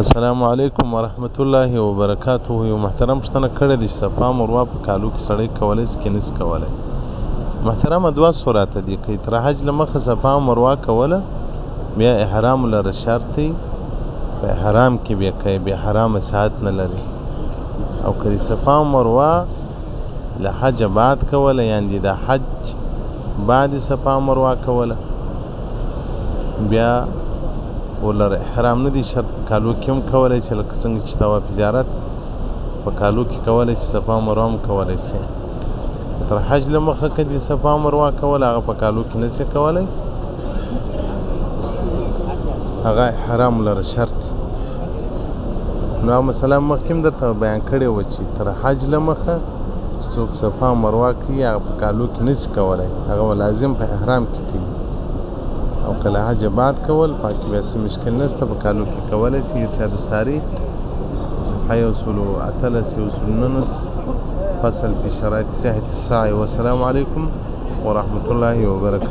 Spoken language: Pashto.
السلام علیکم ورحمت الله وبرکاته. یو محترم پښتنه کړه د صفا مروه په کالو کې سړی کولای شي کې نس کولای. محترم دوا صورت دي کې تر حج لمخه صفا مروه کوله بیا احرام لره شرط دی. په احرام کې بیا کوي بیا حرام ساعت نه لري او کړي صفا مروه له حج بعد کوله یعنی د حج بعد صفا مروه کوله بیا ولر احرام نه دي شرط کالو کې هم کولای شي لکه څنګه چې طواف زیارت په کالو کې کولای شي صفا مروه هم کولای شي. تر حج لمخه کې دي صفا مروه کول هغه په کالو کې نشي کولای هغه احرام لر شرط. نو مثلا مخکې درته بیان کړی و چې تر حج لمخه څوک صفا مروه کوي هغه په کالو کې نشي کولای هغه لازم په احرام کې کوي او کله حج بعد کول پاکي بیا څه مشکل نشته په کالو کې کولای شي. ارشاد الساری صفحه اصول اتلس اصول ننس فصل في شرائط صحة السعي. والسلام عليكم ورحمة الله وبركاته.